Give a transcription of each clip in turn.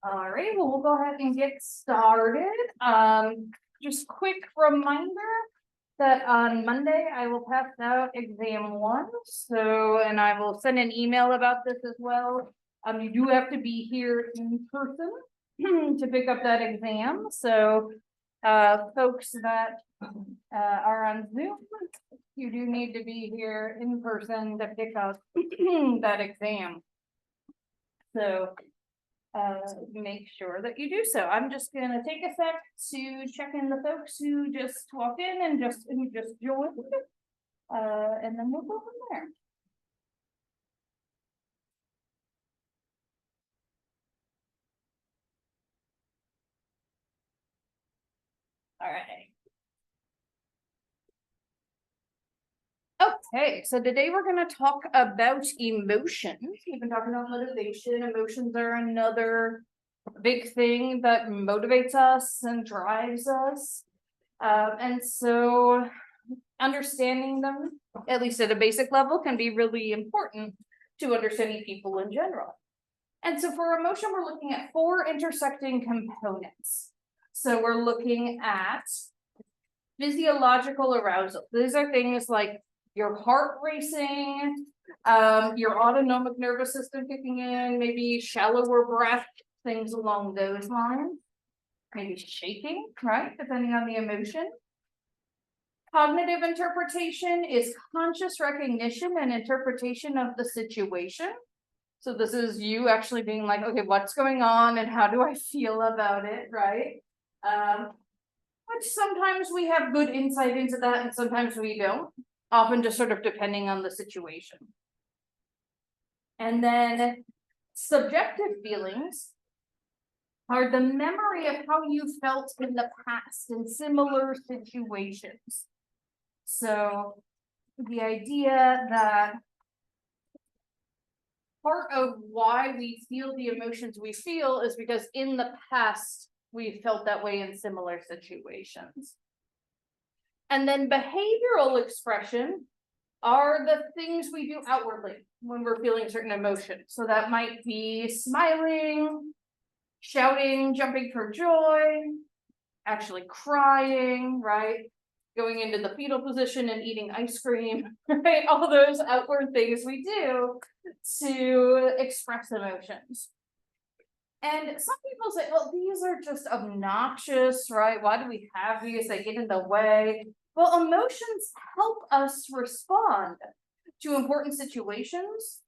All right, well, we'll go ahead and get started. Just quick reminder that on Monday I will pass out exam 1. So, and I will send an email about this as well. You do have to be here in person to pick up that exam. So, folks that are on Zoom, you do need to be here in person to pick up that exam. So, make sure that you do so. I'm just gonna take a sec to check in the folks who just walked in and who just joined. And then we'll go from there. All right. Okay, so today we're going to talk about emotions. We've been talking about motivation. Emotions are another big thing that motivates us and drives us. And so understanding them, at least at a basic level, can be really important to understanding people in general. And so for emotion, we're looking at 4 intersecting components. So we're looking at physiological arousal. These are things like your heart racing, your autonomic nervous system kicking in, maybe shallower breath, things along those lines. Maybe shaking, right? Depending on the emotion. Cognitive interpretation is conscious recognition and interpretation of the situation. So this is you actually being like, okay, what's going on and how do I feel about it, right? Which sometimes we have good insight into that and sometimes we don't, often just sort of depending on the situation. And then subjective feelings are the memory of how you felt in the past in similar situations. So the idea that part of why we feel the emotions we feel is because in the past we felt that way in similar situations. And then behavioral expression are the things we do outwardly when we're feeling certain emotions. So that might be smiling, shouting, jumping for joy, actually crying, right? Going into the fetal position and eating ice cream, right? All those outward things we do to express emotions. And some people say, well, these are just obnoxious, right? Why do we have these? They get in the way. Well, emotions help us respond to important situations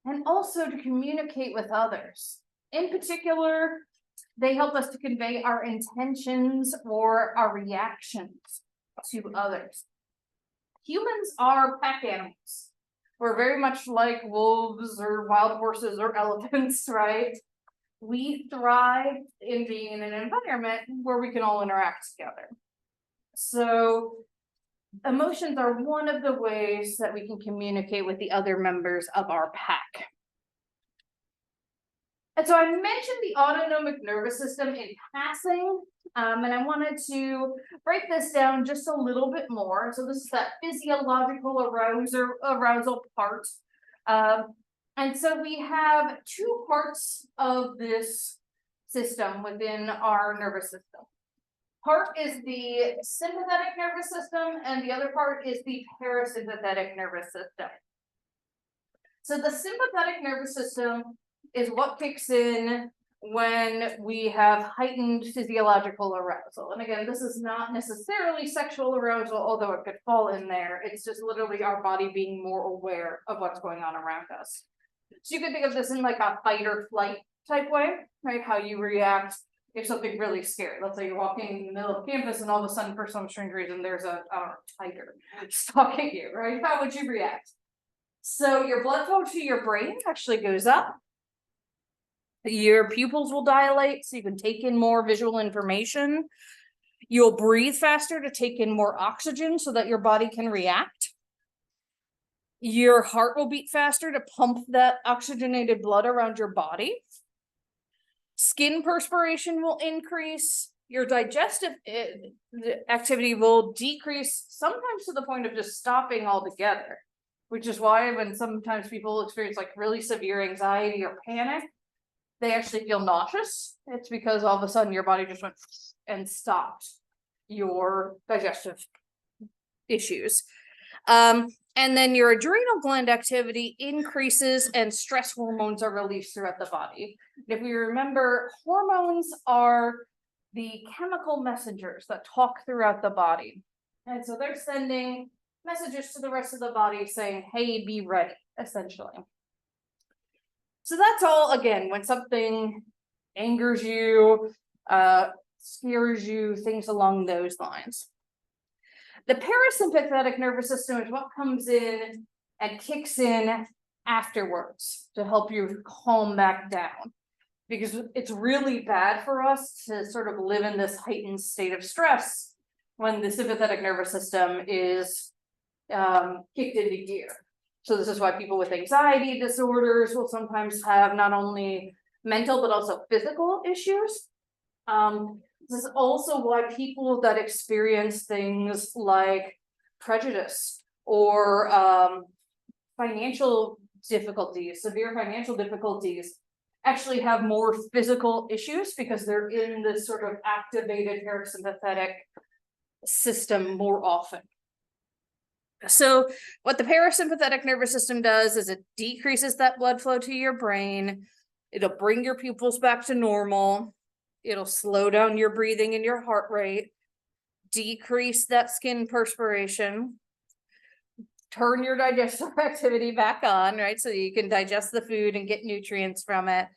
and also to communicate with others. In particular, they help us to convey our intentions or our reactions to others. Humans are pack animals. We're very much like wolves or wild horses or elephants, right? We thrive in being in an environment where we can all interact together. So emotions are one of the ways that we can communicate with the other members of our pack. And so I mentioned the autonomic nervous system in passing, and I wanted to break this down just a little bit more. So this is that physiological arousal part. And so we have 2 parts of this system within our nervous system. Part is the sympathetic nervous system, and the other part is the parasympathetic nervous system. So the sympathetic nervous system is what kicks in when we have heightened physiological arousal. And again, this is not necessarily sexual arousal, although it could fall in there. It's just literally our body being more aware of what's going on around us. So you can think of this in like a fight or flight type way, right? How you react if something really scary. Let's say you're walking in the middle of campus and all of a sudden for some strange reason there's a tiger stalking you, right? How would you react? So your blood flow to your brain actually goes up. Your pupils will dilate so you can take in more visual information. You'll breathe faster to take in more oxygen so that your body can react. Your heart will beat faster to pump that oxygenated blood around your body. Skin perspiration will increase. Your digestive activity will decrease, sometimes to the point of just stopping altogether, which is why when sometimes people experience like really severe anxiety or panic, they actually feel nauseous. It's because all of a sudden your body just went and stopped your digestive issues. And then your adrenal gland activity increases and stress hormones are released throughout the body. If we remember, hormones are the chemical messengers that talk throughout the body. And so they're sending messages to the rest of the body saying, hey, be ready, essentially. So that's all, again, when something angers you, scares you, things along those lines. The parasympathetic nervous system is what comes in and kicks in afterwards to help you calm back down. Because it's really bad for us to sort of live in this heightened state of stress when the sympathetic nervous system is kicked into gear. So this is why people with anxiety disorders will sometimes have not only mental but also physical issues. This is also why people that experience things like prejudice or financial difficulties, severe financial difficulties, actually have more physical issues because they're in this sort of activated parasympathetic system more often. So what the parasympathetic nervous system does is it decreases that blood flow to your brain. It'll bring your pupils back to normal. It'll slow down your breathing and your heart rate, decrease that skin perspiration, turn your digestive activity back on, right? So you can digest the food and get nutrients from it.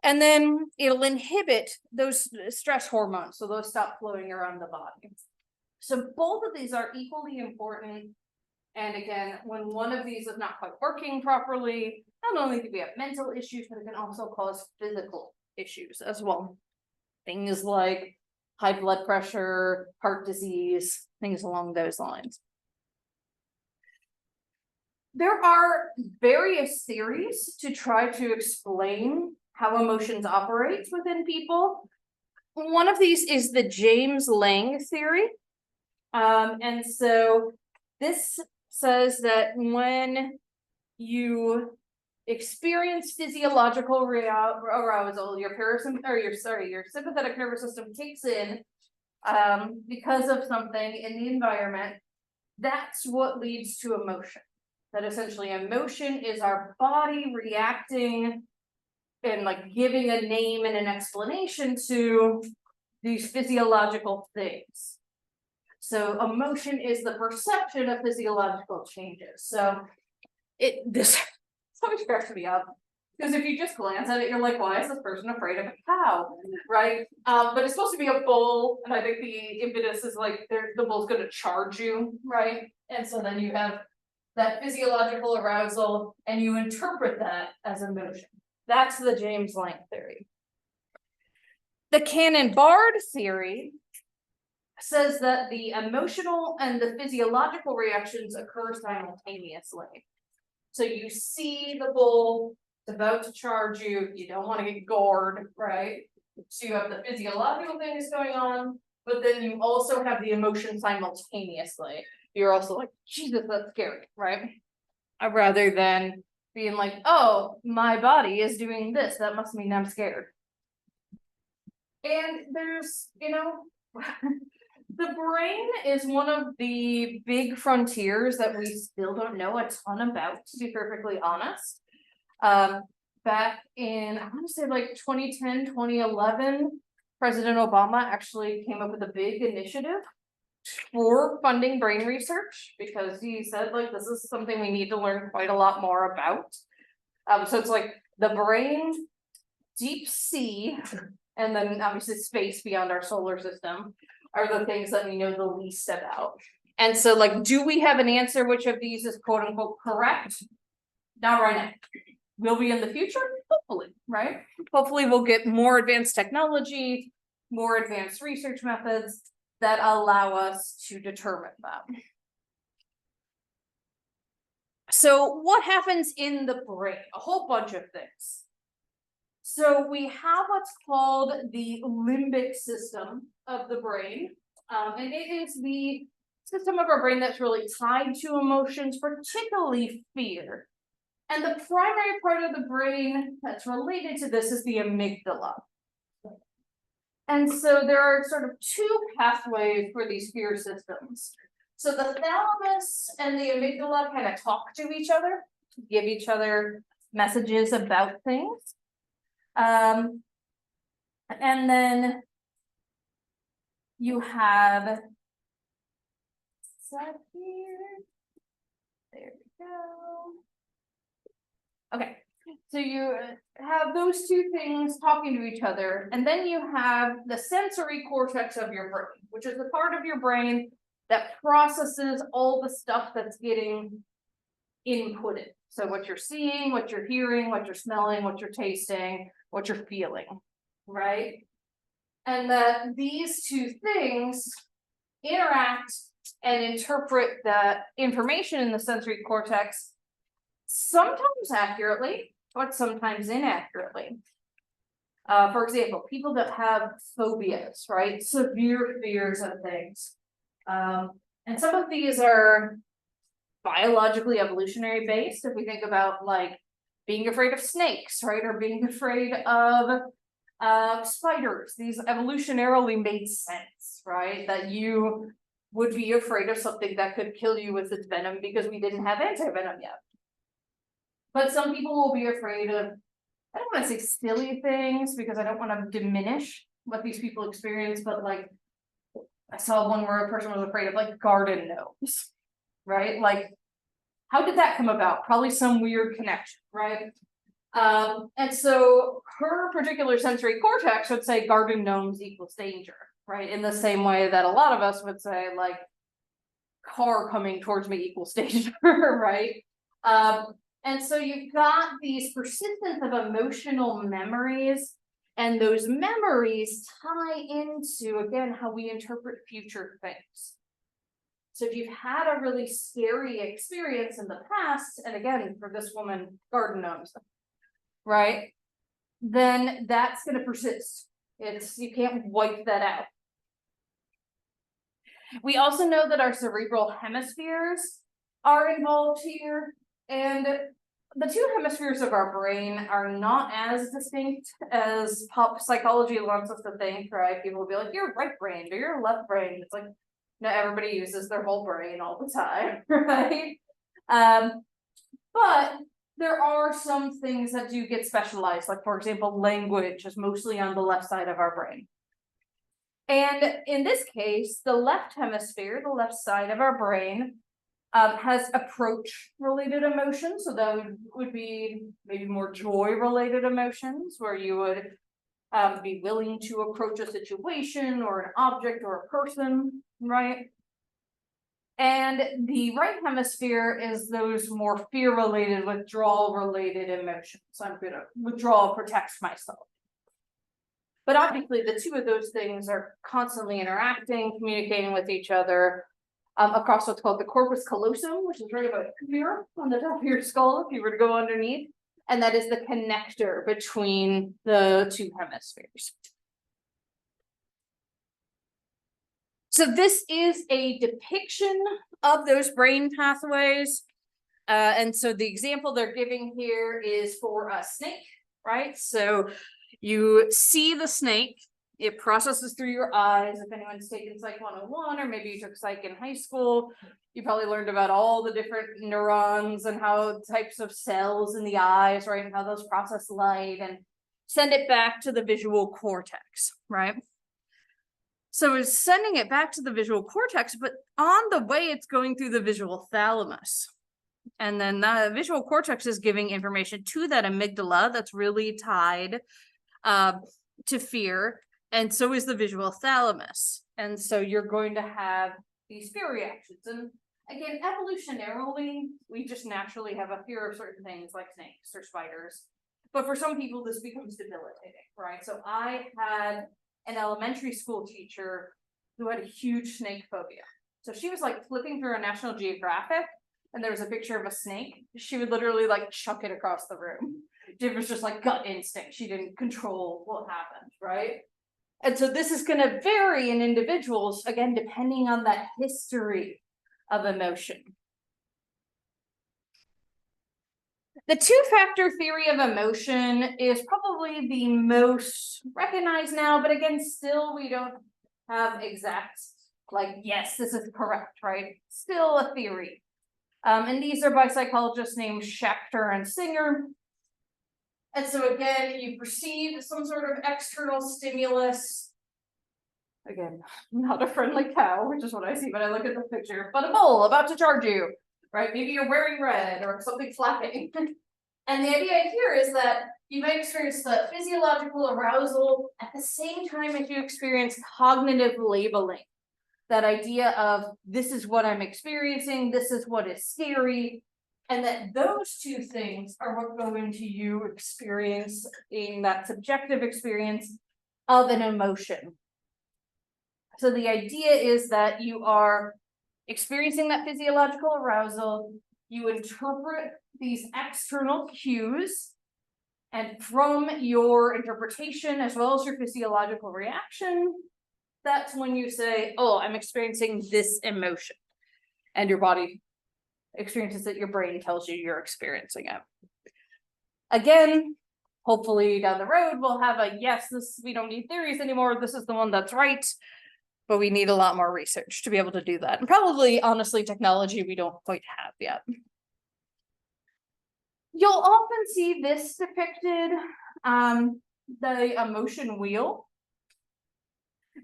And then it'll inhibit those stress hormones, so those stop flowing around the body. So both of these are equally important. And again, when one of these is not quite working properly, not only can we have mental issues, but it can also cause physical issues as well. Things like high blood pressure, heart disease, things along those lines. There are various theories to try to explain how emotions operate within people. One of these is the James Lange theory. And so this says that when you experience physiological arousal, your sympathetic nervous system kicks in because of something in the environment. That's what leads to emotion. That essentially emotion is our body reacting and like giving a name and an explanation to these physiological things. So emotion is the perception of physiological changes. So this always cracks me up. Because if you just glance at it, you're like, why is this person afraid of a cow? Right? But it's supposed to be a bull, and I think the impetus is like the bull's gonna charge you, right? And so then you have that physiological arousal, and you interpret that as emotion. That's the James Lange theory. The Cannon-Bard theory says that the emotional and the physiological reactions occur simultaneously. So you see the bull about to charge you, you don't want to get gored, right? So you have the physiological things going on, but then you also have the emotion simultaneously. You're also like, Jesus, that's scary, right? Rather than being like, oh, my body is doing this, that must mean I'm scared. And there's, the brain is one of the big frontiers that we still don't know a ton about, to be perfectly honest. Back in, I want to say like 2010, 2011, President Obama actually came up with a big initiative for funding brain research because he said like this is something we need to learn quite a lot more about. So it's like the brain, deep sea, and then obviously space beyond our solar system are the things that we know the least about. And so like, do we have an answer which of these is quote unquote correct? Not right now. Will we in the future? Hopefully, right? Hopefully we'll get more advanced technology, more advanced research methods that allow us to determine that. So what happens in the brain? A whole bunch of things. So we have what's called the limbic system of the brain. And it is the system of our brain that's really tied to emotions, particularly fear. And the primary part of the brain that's related to this is the amygdala. And so there are sort of two pathways for these fear systems. So the thalamus and the amygdala kind of talk to each other, give each other messages about things. And then you have that here. There we go. Okay, so you have those two things talking to each other, and then you have the sensory cortex of your brain, which is the part of your brain that processes all the stuff that's getting inputted. So what you're seeing, what you're hearing, what you're smelling, what you're tasting, what you're feeling, right? And that these two things interact and interpret the information in the sensory cortex, sometimes accurately, but sometimes inaccurately. For example, people that have phobias, right? Severe fears of things. And some of these are biologically evolutionary based. If we think about like being afraid of snakes, right? Or being afraid of spiders, these evolutionarily made sense, right? That you would be afraid of something that could kill you with its venom because we didn't have anti-venom yet. But some people will be afraid of, I don't want to say silly things because I don't want to diminish what these people experience, but like I saw one where a person was afraid of like garden gnomes, right? Like, how did that come about? Probably some weird connection, right? And so her particular sensory cortex would say garden gnomes equals danger, right? In the same way that a lot of us would say like car coming towards me equals danger, right? And so you've got these persistence of emotional memories, and those memories tie into, again, how we interpret future things. So if you've had a really scary experience in the past, and again, for this woman, garden gnomes, right? Then that's going to persist. You can't wipe that out. We also know that our cerebral hemispheres are involved here, and the two hemispheres of our brain are not as distinct as pop psychology wants us to think, right? People will be like, you're right brained or you're left brained. It's like, no, everybody uses their whole brain all the time, right? But there are some things that do get specialized, like for example, language is mostly on the left side of our brain. And in this case, the left hemisphere, the left side of our brain, has approach related emotions. So that would be maybe more joy related emotions, where you would be willing to approach a situation or an object or a person, right? And the right hemisphere is those more fear related, withdrawal related emotions. So I'm gonna withdraw, protect myself. But obviously the two of those things are constantly interacting, communicating with each other, across what's called the corpus callosum, which is right about here on the top of your skull, if you were to go underneath. And that is the connector between the two hemispheres. So this is a depiction of those brain pathways. And so the example they're giving here is for a snake, right? So you see the snake, it processes through your eyes. If anyone's taken Psych 101, or maybe you took Psych in high school, you probably learned about all the different neurons and how types of cells in the eyes, right? And how those process light and send it back to the visual cortex, right? So it's sending it back to the visual cortex, but on the way it's going through the visual thalamus. And then the visual cortex is giving information to that amygdala that's really tied to fear. And so is the visual thalamus. And so you're going to have these fear reactions. And again, evolutionarily, we just naturally have a fear of certain things like snakes or spiders. But for some people, this becomes debilitating, right? So I had an elementary school teacher who had a huge snake phobia. So she was like flipping through a National Geographic and there was a picture of a snake. She would literally like chuck it across the room. It was just like gut instinct. She didn't control what happened, right? And so this is going to vary in individuals, again, depending on that history of emotion. The two-factor theory of emotion is probably the most recognized now, but again, still we don't have exact, like, yes, this is correct, right? Still a theory. And these are by psychologists named Schechter and Singer. And so again, you perceive some sort of external stimulus. Again, not a friendly cow, which is what I see when I look at the picture, but a bull about to charge you, right? Maybe you're wearing red or something flapping. And the idea here is that you might experience the physiological arousal at the same time as you experience cognitive labeling. That idea of this is what I'm experiencing, this is what is scary, and that those two things are what go into you experiencing that subjective experience of an emotion. So the idea is that you are experiencing that physiological arousal, you interpret these external cues, and from your interpretation as well as your physiological reaction, that's when you say, oh, I'm experiencing this emotion. And your body experiences it, your brain tells you you're experiencing it. Again, hopefully down the road, we'll have a yes, this, we don't need theories anymore. This is the one that's right. But we need a lot more research to be able to do that. And probably, honestly, technology we don't quite have yet. You'll often see this depicted, the emotion wheel.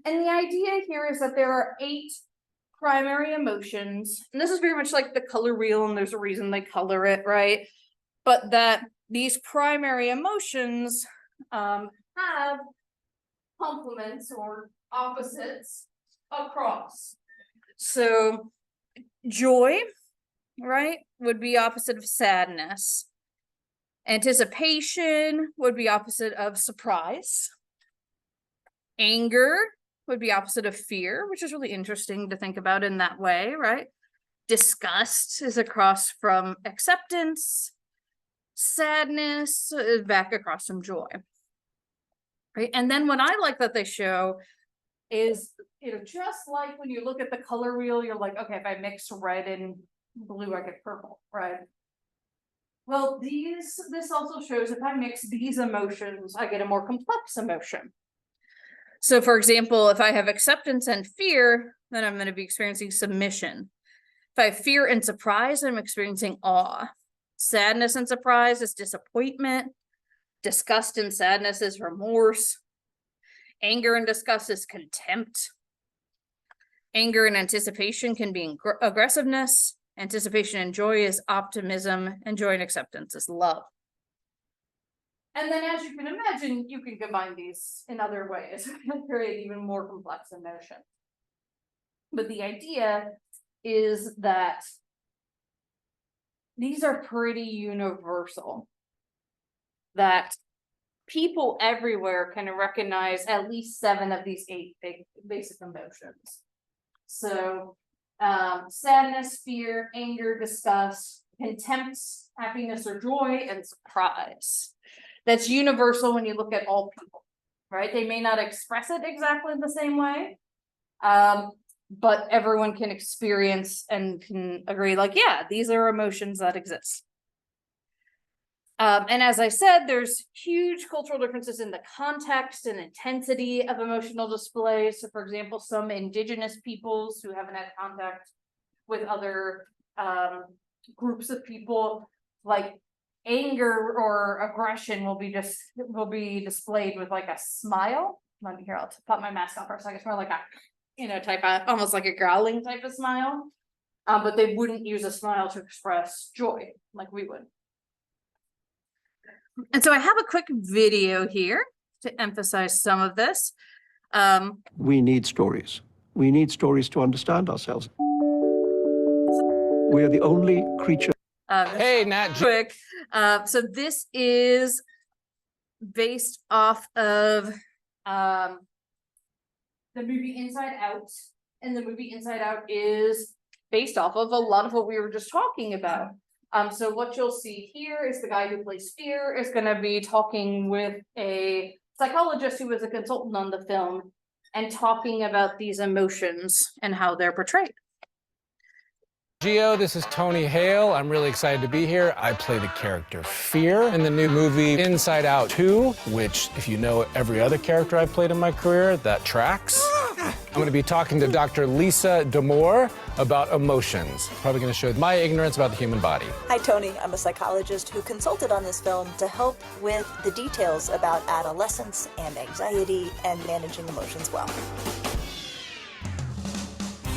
And the idea here is that there are 8 primary emotions. And this is very much like the color wheel, and there's a reason they color it, right? But that these primary emotions have complements or opposites across. So joy, right, would be opposite of sadness. Anticipation would be opposite of surprise. Anger would be opposite of fear, which is really interesting to think about in that way, right? Disgust is across from acceptance. Sadness is back across from joy. Right? And then what I like that they show is, just like when you look at the color wheel, you're like, okay, if I mix red and blue, I get purple, right? Well, this also shows if I mix these emotions, I get a more complex emotion. So for example, if I have acceptance and fear, then I'm going to be experiencing submission. If I have fear and surprise, I'm experiencing awe. Sadness and surprise is disappointment. Disgust and sadness is remorse. Anger and disgust is contempt. Anger and anticipation can be aggressiveness. Anticipation and joy is optimism, and joy and acceptance is love. And then, as you can imagine, you can combine these in other ways and create even more complex emotion. But the idea is that these are pretty universal. That people everywhere can recognize at least 7 of these 8 basic emotions. So sadness, fear, anger, disgust, contempt, happiness or joy, and surprise. That's universal when you look at all people, right? They may not express it exactly the same way, but everyone can experience and can agree, like, yeah, these are emotions that exist. And as I said, there's huge cultural differences in the context and intensity of emotional displays. So for example, some indigenous peoples who haven't had contact with other groups of people, like anger or aggression will be displayed with like a smile. Let me hear, I'll pop my mask on for a second. It's more like a, type of, almost like a growling type of smile. But they wouldn't use a smile to express joy like we would. And so I have a quick video here to emphasize some of this. We need stories. We need stories to understand ourselves. We are the only creature. Hey, Nat. Quick. So this is based off of the movie Inside Out. And the movie Inside Out is based off of a lot of what we were just talking about. So what you'll see here is the guy who plays Fear is going to be talking with a psychologist who was a consultant on the film and talking about these emotions and how they're portrayed. Gio, this is Tony Hale. I'm really excited to be here. I play the character Fear in the new movie Inside Out 2, which, if you know every other character I've played in my career, that tracks. I'm going to be talking to Dr. Lisa Damour about emotions. Probably going to show my ignorance about the human body. Hi, Tony. I'm a psychologist who consulted on this film to help with the details about adolescence and anxiety and managing emotions well.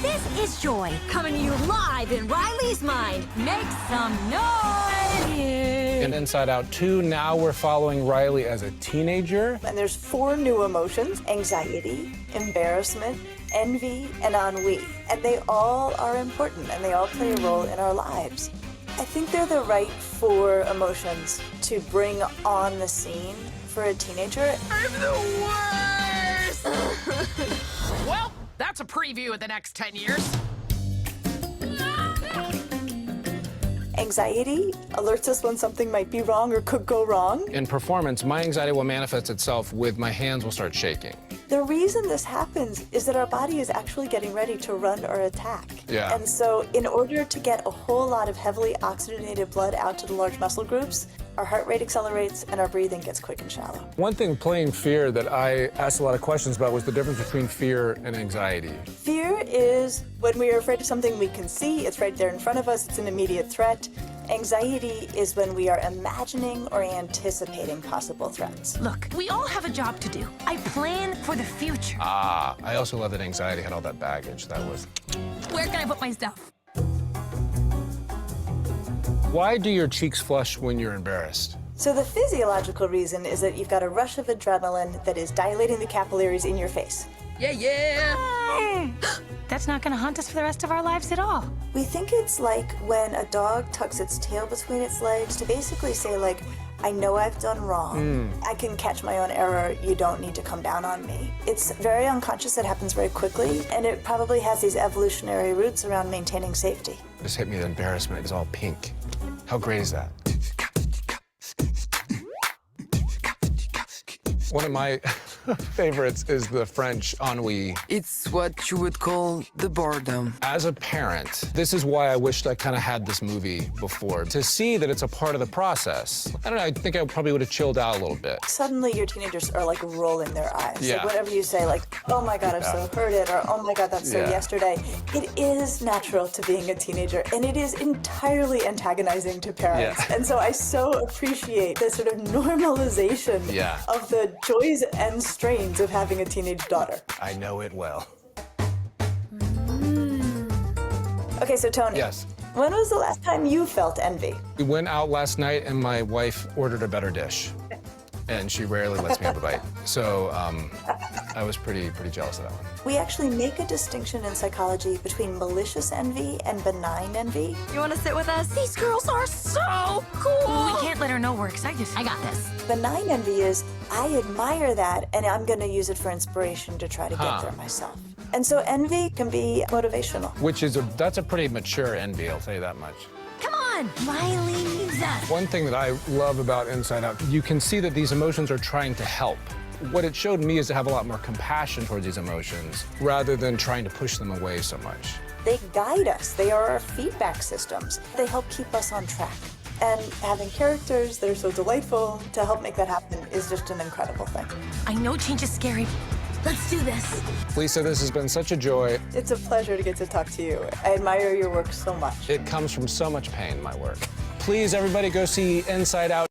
This is Joy, coming to you live in Riley's mind. Make some noise! In Inside Out 2, now we're following Riley as a teenager. And there's 4 new emotions: anxiety, embarrassment, envy, and ennui. And they all are important, and they all play a role in our lives. I think they're the right 4 emotions to bring on the scene for a teenager. I'm the worst! Well, that's a preview of the next 10 years. Anxiety alerts us when something might be wrong or could go wrong. In performance, my anxiety will manifest itself with my hands will start shaking. The reason this happens is that our body is actually getting ready to run or attack. Yeah. And so in order to get a whole lot of heavily oxygenated blood out to the large muscle groups, our heart rate accelerates and our breathing gets quick and shallow. One thing playing Fear that I asked a lot of questions about was the difference between fear and anxiety. Fear is when we are afraid of something we can see, it's right there in front of us, it's an immediate threat. Anxiety is when we are imagining or anticipating possible threats. Look, we all have a job to do. I plan for the future. Ah, I also love that anxiety had all that baggage. That was... Where can I put my stuff? Why do your cheeks flush when you're embarrassed? So the physiological reason is that you've got a rush of adrenaline that is dilating the capillaries in your face. Yeah. That's not gonna haunt us for the rest of our lives at all. We think it's like when a dog tucks its tail between its legs to basically say, like, I know I've done wrong. I can catch my own error. You don't need to come down on me. It's very unconscious. It happens very quickly, and it probably has these evolutionary roots around maintaining safety. Just hit me, the embarrassment is all pink. How great is that? One of my favorites is the French ennui. It's what you would call the boredom. As a parent, this is why I wished I kind of had this movie before, to see that it's a part of the process. I don't know, I think I probably would have chilled out a little bit. Suddenly, your teenagers are like rolling their eyes. Yeah. Like whatever you say, like, oh my God, I've so heard it, or oh my God, that's so Yeah. yesterday. It is natural to being a teenager, and it is entirely antagonizing to parents. Yeah. And so I so appreciate the sort of normalization Yeah. of the joys and strains of having a teenage daughter. I know it well. Okay, so Tony. Yes. When was the last time you felt envy? We went out last night and my wife ordered a better dish. And she rarely lets me have a bite. So I was pretty jealous of that one. We actually make a distinction in psychology between malicious envy and benign envy. You wanna sit with us? These girls are so cool! We can't let her know we're excited. I got this. Benign envy is, I admire that, and I'm gonna use it for inspiration to try to get Huh. there myself. And so envy can be motivational. Which is that's a pretty mature envy, I'll tell you that much. Come on! Riley needs us. One thing that I love about Inside Out, you can see that these emotions are trying to help. What it showed me is to have a lot more compassion towards these emotions rather than trying to push them away so much. They guide us. They are our feedback systems. They help keep us on track. And having characters that are so delightful to help make that happen is just an incredible thing. I know change is scary. Let's do this. Lisa, this has been such a joy. It's a pleasure to get to talk to you. I admire your work so much. It comes from so much pain, my work. Please, everybody, go see Inside Out.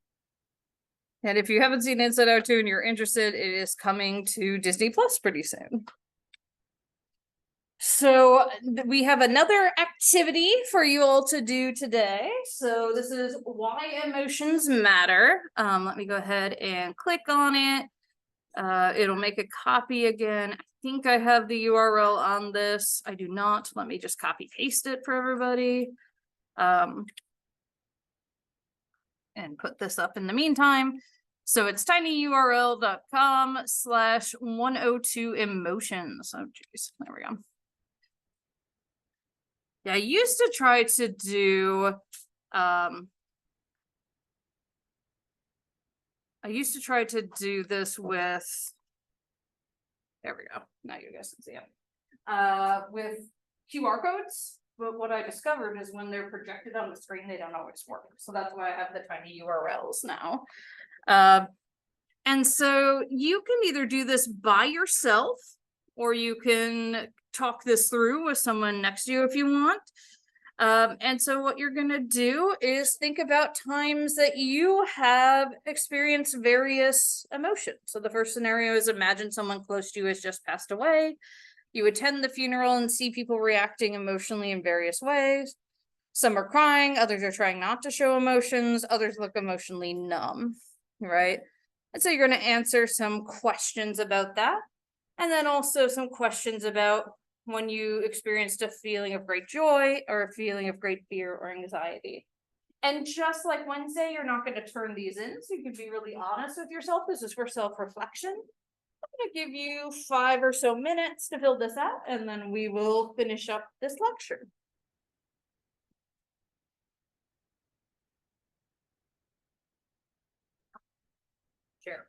And if you haven't seen Inside Out 2 and you're interested, it is coming to Disney Plus pretty soon. So we have another activity for you all to do today. So this is Why Emotions Matter. Let me go ahead and click on it. It'll make a copy again. I think I have the URL on this. I do not. Let me just copy paste it for everybody. And put this up in the meantime. So it's tinyurl.com/102emotions. Oh geez, there we go. Yeah, I used to try to do this with, there we go. Now you guys can see it. With QR codes. But what I discovered is when they're projected on the screen, they don't always work. So that's why I have the tiny URLs now. And so you can either do this by yourself, or you can talk this through with someone next to you if you want. And so what you're gonna do is think about times that you have experienced various emotions. So the first scenario is imagine someone close to you has just passed away. You attend the funeral and see people reacting emotionally in various ways. Some are crying, others are trying not to show emotions, others look emotionally numb, right? And so you're going to answer some questions about that. And then also some questions about when you experienced a feeling of great joy or a feeling of great fear or anxiety. And just like Wednesday, you're not going to turn these in, so you can be really honest with yourself. This is for self-reflection. I'm going to give you 5 or so minutes to fill this out, and then we will finish up this lecture. Sure.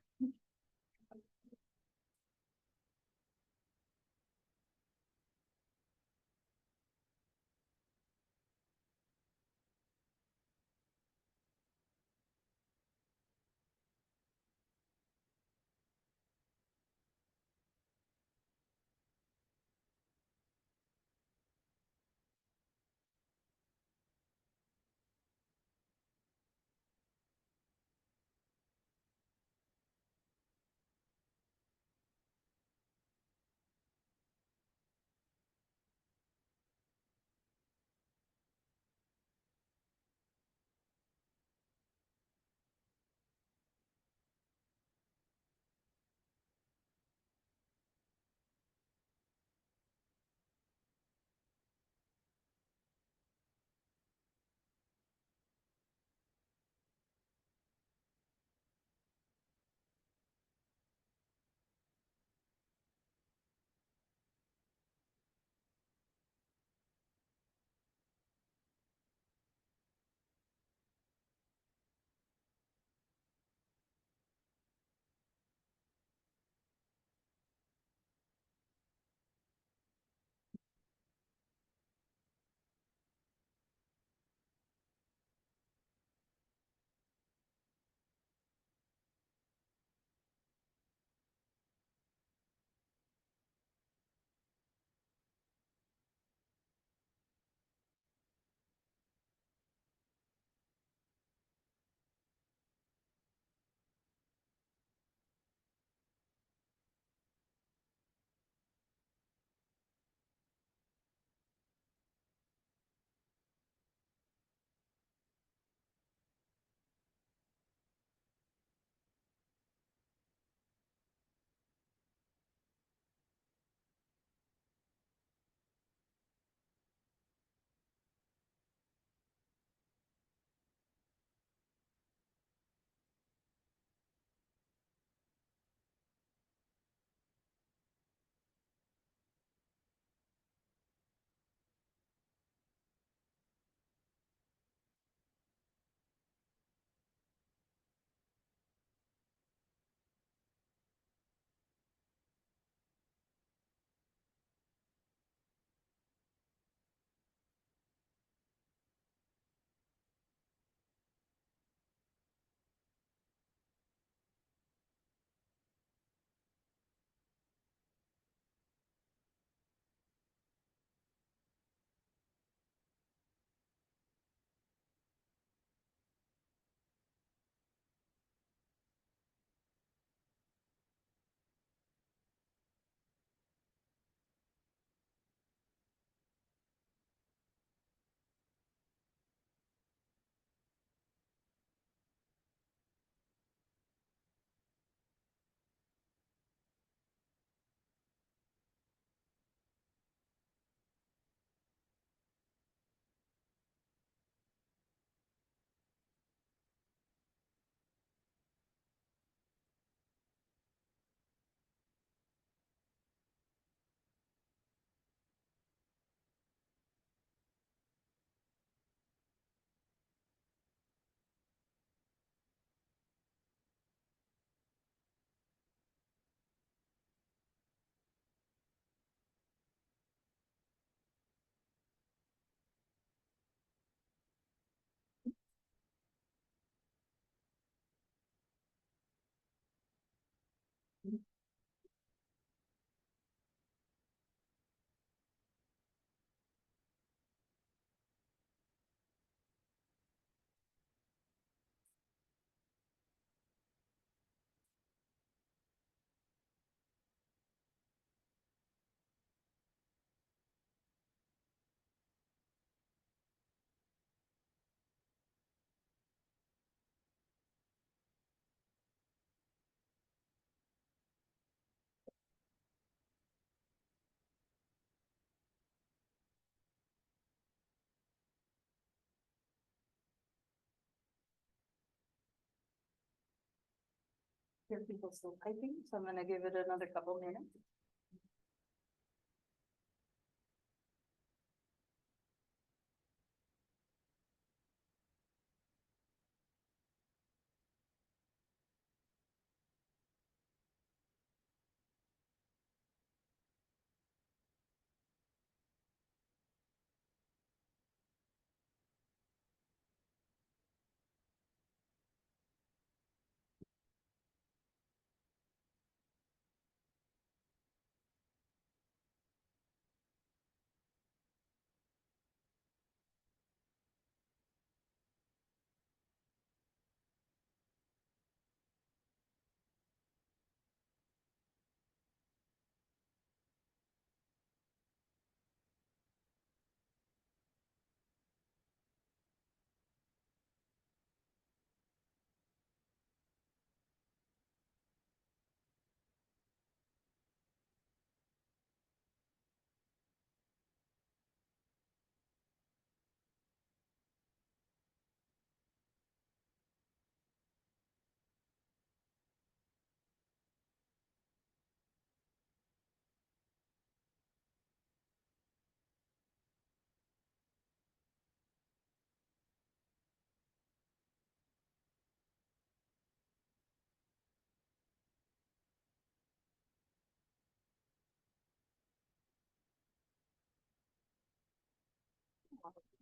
hear people still typing, so I'm gonna give it another couple minutes.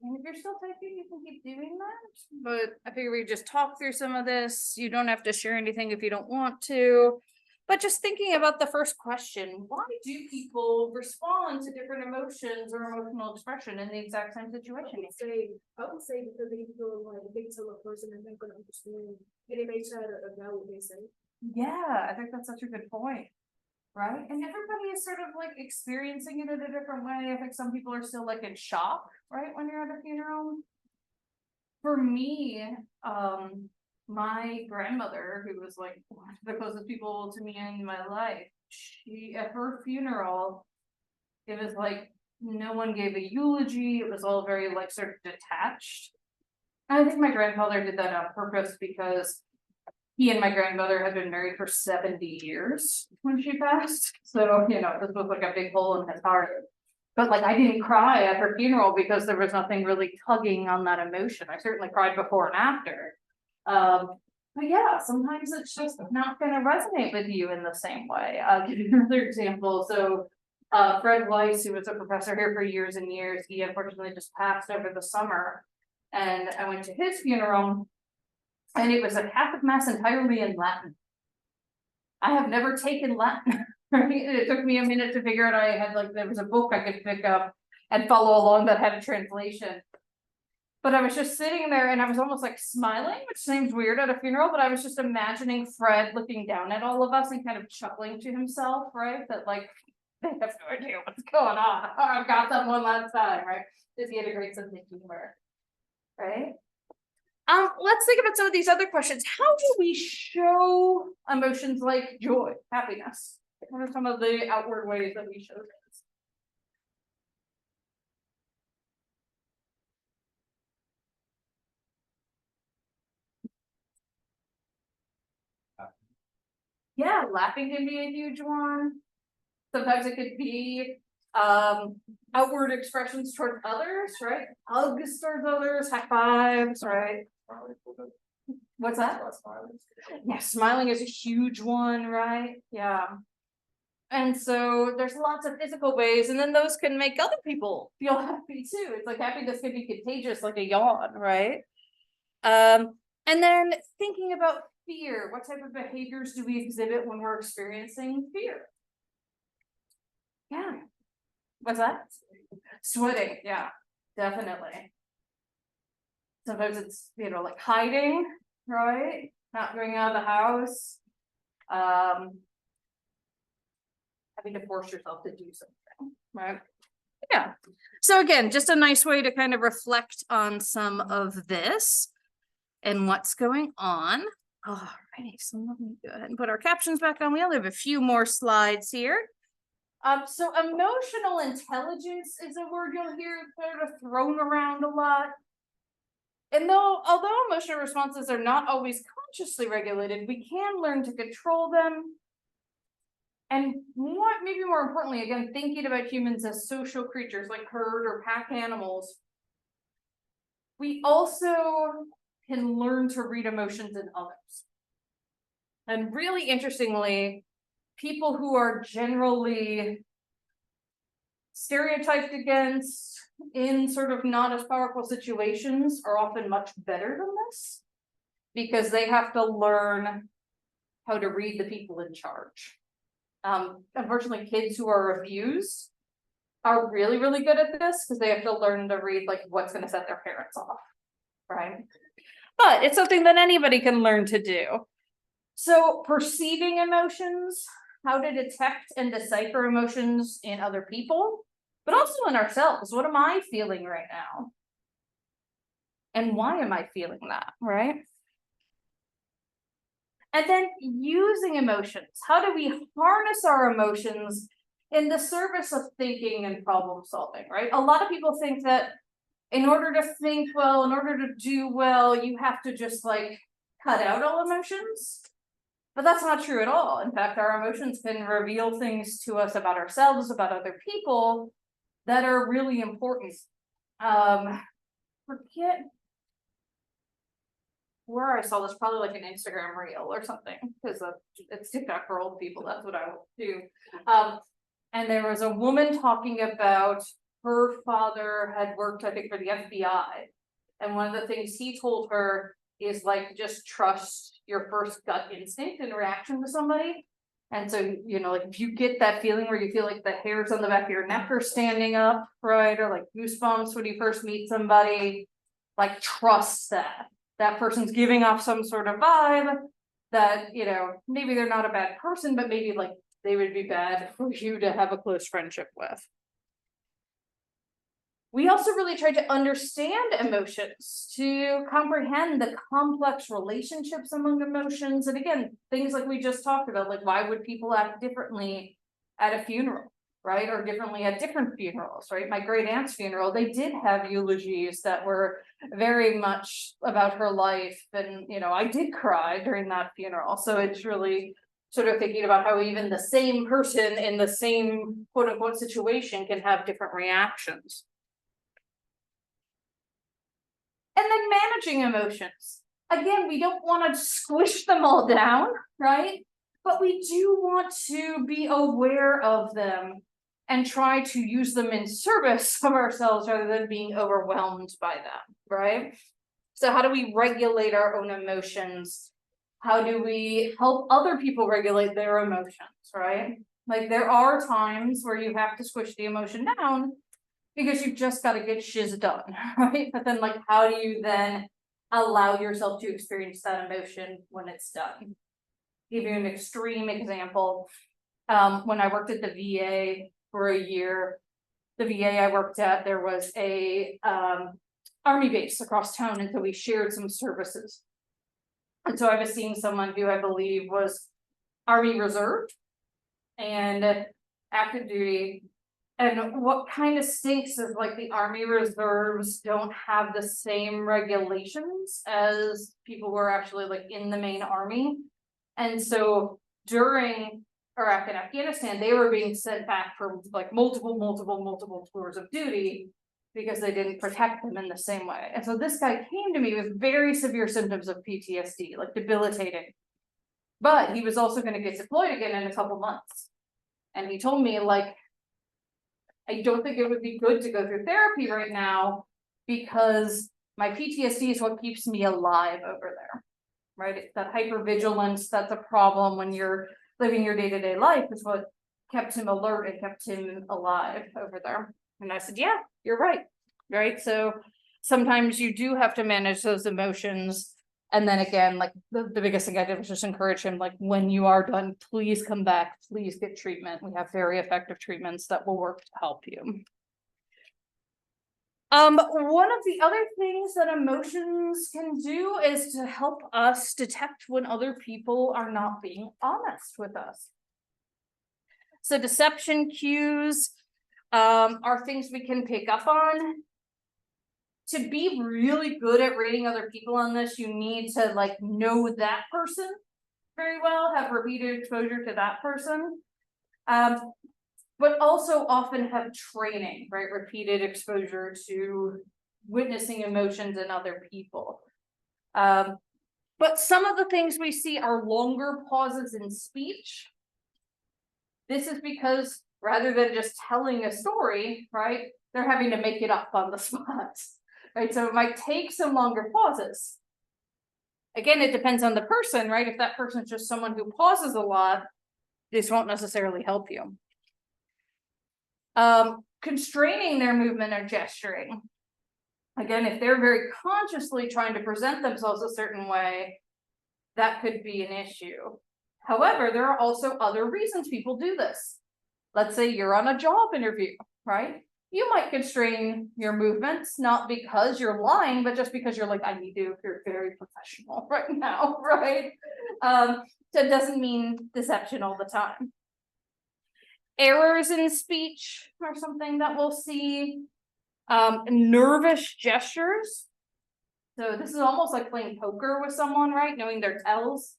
And if you're still typing, you can keep doing that, but I figure we just talk through some of this. You don't have to share anything if you don't want to. But just thinking about the first question, why do people respond to different emotions or emotional expression in the exact same situation? I would say because they feel like they tell a person and they're gonna understand, and they may try to avoid what they say. Yeah, I think that's such a good point. Right? And everybody is sort of like experiencing it in a different way. I think some people are still like in shock, right, when you're at a funeral. For me, my grandmother, who was like one of the closest people to me in my life, she at her funeral, it was like no one gave a eulogy. It was all very like sort of detached. And I think my grandfather did that on purpose because he and my grandmother had been married for 70 years when she passed. So, you know, this was like a big hole in his heart. But like, I didn't cry at her funeral because there was nothing really tugging on that emotion. I certainly cried before and after. But yeah, sometimes it's just not gonna resonate with you in the same way. I'll give you another example. So, Fred Weiss, who was a professor here for years and years, he unfortunately just passed over the summer. And I went to his funeral. And it was a Catholic mass entirely in Latin. I have never taken Latin, right? It took me a minute to figure out I had like, there was a book I could pick up and follow along that had a translation. But I was just sitting there and I was almost like smiling, which seems weird at a funeral, but I was just imagining Fred looking down at all of us and kind of chuckling to himself, right? That like, they have no idea what's going on. Oh, I've got that one last time, right? Because he had a great sense of humor, right? Let's think about some of these other questions. How do we show emotions like joy, happiness? What are some of the outward ways that we show this? Yeah, laughing can be a huge one. Sometimes it could be outward expressions towards others, right? Hugs towards others, high fives, right? What's that? Yeah, smiling is a huge one, right? Yeah. And so there's lots of physical ways, and then those can make other people feel happy too. It's like happiness can be contagious, like a yawn, right? And then thinking about fear, what type of behaviors do we exhibit when we're experiencing fear? Yeah. What's that? Sweating, yeah, definitely. Sometimes it's, you know, like hiding, right? Not going out of the house. Having to force yourself to do something, right? Yeah. So again, just a nice way to kind of reflect on some of this and what's going on. All righty, so let me go ahead and put our captions back on. We only have a few more slides here. So emotional intelligence is a word you'll hear sort of thrown around a lot. And although emotional responses are not always consciously regulated, we can learn to control them. And maybe more importantly, again, thinking about humans as social creatures like herd or pack animals, we also can learn to read emotions in others. And really interestingly, people who are generally stereotyped against in sort of not as powerful situations are often much better than this, because they have to learn how to read the people in charge. Unfortunately, kids who are abused are really, really good at this because they have to learn to read like what's going to set their parents off, right? But it's something that anybody can learn to do. So perceiving emotions, how to detect and decipher emotions in other people, but also in ourselves. What am I feeling right now? And why am I feeling that, right? And then using emotions. How do we harness our emotions in the service of thinking and problem solving, right? A lot of people think that in order to think well, in order to do well, you have to just like cut out all emotions. But that's not true at all. In fact, our emotions can reveal things to us about ourselves, about other people that are really important. Forget where I saw this, probably like an Instagram reel or something, because it's TikTok for old people. That's what I will do. And there was a woman talking about her father had worked, I think, for the FBI. And one of the things he told her is like, just trust your first gut instinct in reaction to somebody. And so, you know, like if you get that feeling where you feel like the hairs on the back of your neck are standing up, right? Or like goosebumps when you first meet somebody, like trust that. That person's giving off some sort of vibe that, you know, maybe they're not a bad person, but maybe like they would be bad for you to have a close friendship with. We also really tried to understand emotions, to comprehend the complex relationships among emotions. And again, things like we just talked about, like why would people act differently at a funeral, right? Or differently at different funerals, right? My great aunt's funeral, they did have eulogies that were very much about her life. And, you know, I did cry during that funeral. So it's really sort of thinking about how even the same person in the same quote unquote situation can have different reactions. And then managing emotions. Again, we don't want to squish them all down, right? But we do want to be aware of them and try to use them in service of ourselves rather than being overwhelmed by them, right? So how do we regulate our own emotions? How do we help other people regulate their emotions, right? Like there are times where you have to squish the emotion down because you've just got to get shiz done, right? But then like, how do you then allow yourself to experience that emotion when it's done? Give you an extreme example. When I worked at the VA for a year, the VA I worked at, there was a army base across town, and so we shared some services. And so I was seeing someone who I believe was Army Reserve and active duty. And what kind of stinks is like the Army Reserves don't have the same regulations as people who are actually like in the main army. And so during Iraq and Afghanistan, they were being sent back for like multiple tours of duty because they didn't protect them in the same way. And so this guy came to me with very severe symptoms of PTSD, like debilitating. But he was also going to get deployed again in a couple months. And he told me, like, I don't think it would be good to go through therapy right now because my PTSD is what keeps me alive over there, right? It's that hypervigilance, that's a problem when you're living your day-to-day life, is what kept him alert and kept him alive over there. And I said, yeah, you're right, right? So sometimes you do have to manage those emotions. And then again, like the biggest thing I did was just encourage him, like, when you are done, please come back, please get treatment. We have very effective treatments that will work to help you. One of the other things that emotions can do is to help us detect when other people are not being honest with us. So deception cues are things we can pick up on to be really good at reading other people on this, you need to like know that person very well, have repeated exposure to that person. But also often have training, right? Repeated exposure to witnessing emotions in other people. But some of the things we see are longer pauses in speech. This is because rather than just telling a story, right, they're having to make it up on the spot, right? So it might take some longer pauses. Again, it depends on the person, right? If that person's just someone who pauses a lot, this won't necessarily help you. Constraining their movement or gesturing. Again, if they're very consciously trying to present themselves a certain way, that could be an issue. However, there are also other reasons people do this. Let's say you're on a job interview, right? You might constrain your movements, not because you're lying, but just because you're like, I need to appear very professional right now, right? So it doesn't mean deception all the time. Errors in speech are something that we'll see. Nervous gestures. So this is almost like playing poker with someone, right? Knowing their tells.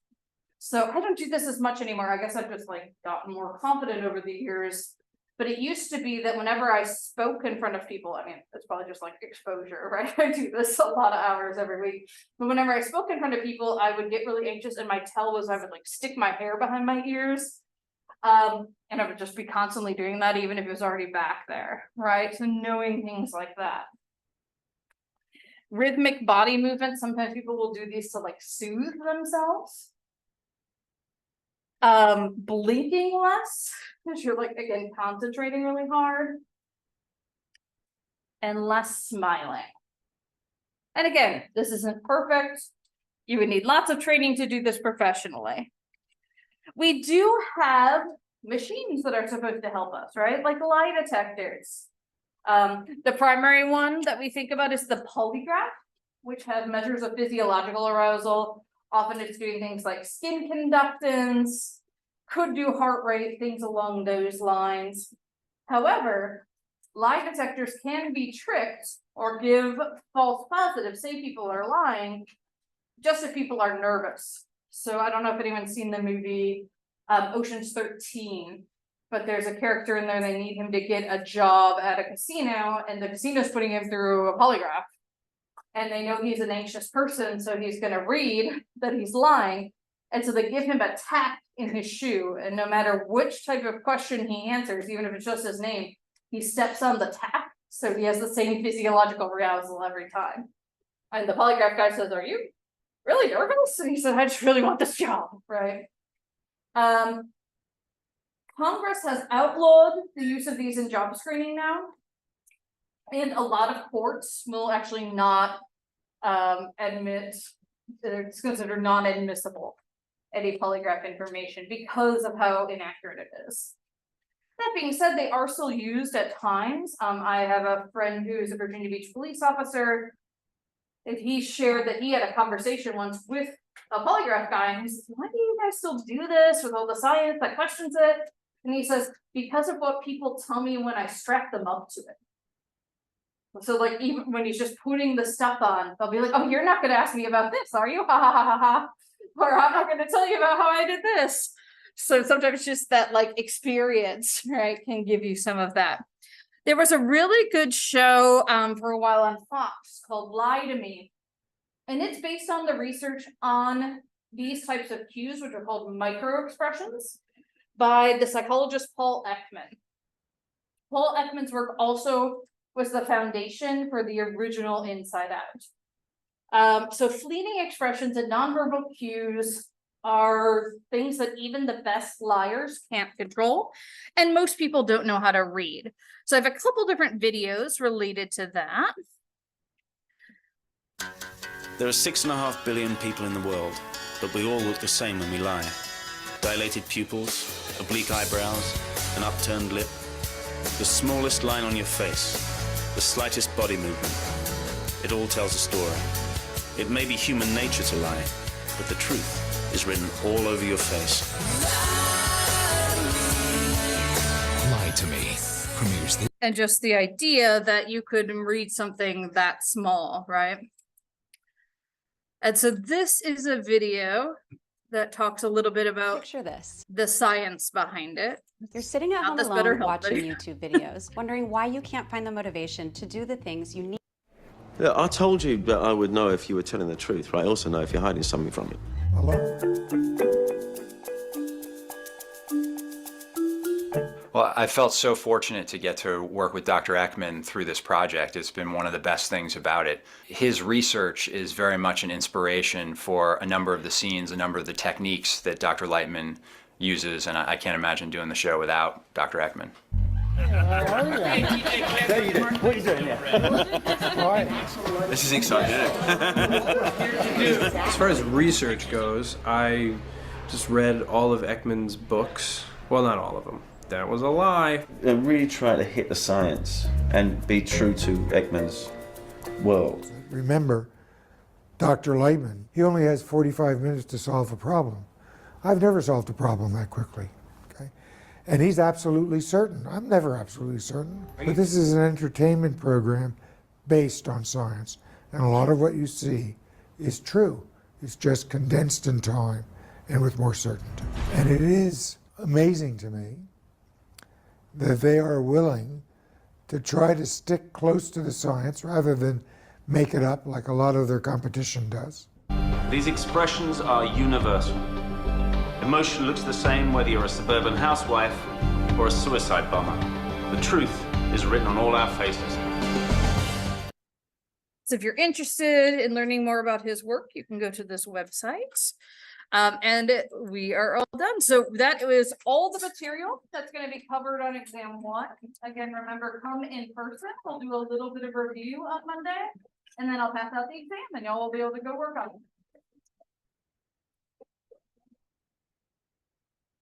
So I don't do this as much anymore. I guess I've just like gotten more confident over the years. But it used to be that whenever I spoke in front of people, I mean, it's probably just like exposure, right? I do this a lot of hours every week. But whenever I spoke in front of people, I would get really anxious, and my tell was I would like stick my hair behind my ears. And I would just be constantly doing that, even if it was already back there, right? So knowing things like that. Rhythmic body movements, sometimes people will do these to like soothe themselves. Blinking less, because you're like, again, concentrating really hard. And less smiling. And again, this isn't perfect. You would need lots of training to do this professionally. We do have machines that are supposed to help us, right? Like lie detectors. The primary one that we think about is the polygraph, which has measures of physiological arousal. Often it's doing things like skin conductance, could do heart rate, things along those lines. However, lie detectors can be tricked or give false positives, say people are lying, just if people are nervous. So I don't know if anyone's seen the movie Ocean's 13, but there's a character in there, they need him to get a job at a casino, and the casino's putting him through a polygraph. And they know he's an anxious person, so he's gonna read that he's lying. And so they give him a tap in his shoe, and no matter which type of question he answers, even if it's just his name, he steps on the tap, so he has the same physiological arousal every time. And the polygraph guy says, "Are you really nervous?" And he said, "I just really want this job," right? Congress has outlawed the use of these in job screening now. And a lot of courts will actually not admit, it's considered non-admissible, any polygraph information because of how inaccurate it is. That being said, they are still used at times. I have a friend who's a Virginia Beach police officer. And he shared that he had a conversation once with a polygraph guy, and he says, "Why do you guys still do this with all the science that questions it?" And he says, "Because of what people tell me when I strap them up to it." So like, even when he's just putting the stuff on, they'll be like, "Oh, you're not gonna ask me about this, are you? Ha ha ha ha ha. Or I'm not gonna tell you about how I did this." So sometimes just that like experience, right, can give you some of that. There was a really good show for a while on Fox called Lie to Me. And it's based on the research on these types of cues, which are called microexpressions, by the psychologist Paul Ekman. Paul Ekman's work also was the foundation for the original Inside Out. So fleeting expressions and nonverbal cues are things that even the best liars can't control, and most people don't know how to read. So I have a couple different videos related to that. There are 6.5 billion people in the world, but we all look the same when we lie. Dilated pupils, oblique eyebrows, an upturned lip, the smallest line on your face, the slightest body movement. It all tells a story. It may be human nature to lie, but the truth is written all over your face. Lie to Me premieres And just the idea that you could read something that small, right? And so this is a video that talks a little bit about Picture this. the science behind it. You're sitting at Not home this better alone help, watching buddy. YouTube videos, wondering why you can't find the motivation to do the things you need. Yeah, I told you that I would know if you were telling the truth, right? I also know if you're hiding something from me. Well, I felt so fortunate to get to work with Dr. Ekman through this project. It's been one of the best things about it. His research is very much an inspiration for a number of the scenes, a number of the techniques that Dr. Lightman uses, and I can't imagine doing the show without Dr. Ekman. What are you doing here? This is exciting. As far as research goes, I just read all of Ekman's books. Well, not all of them. That was a lie. I really try to hit the science and be true to Ekman's world. Remember, Dr. Lightman, he only has 45 minutes to solve a problem. I've never solved a problem that quickly. Okay? And he's absolutely certain. I'm never absolutely certain. But this is an entertainment program based on science. And a lot of what you see is true. It's just condensed in time and with more certainty. And it is amazing to me that they are willing to try to stick close to the science rather than make it up like a lot of their competition does. These expressions are universal. Emotion looks the same whether you're a suburban housewife or a suicide bomber. The truth is written on all our faces. So if you're interested in learning more about his work, you can go to this website. We are all done. So that is all the material that's going to be covered on exam 1. Again, remember, come in person. We'll do a little bit of review on Monday, and then I'll pass out the exam, and y'all will be able to go work on it.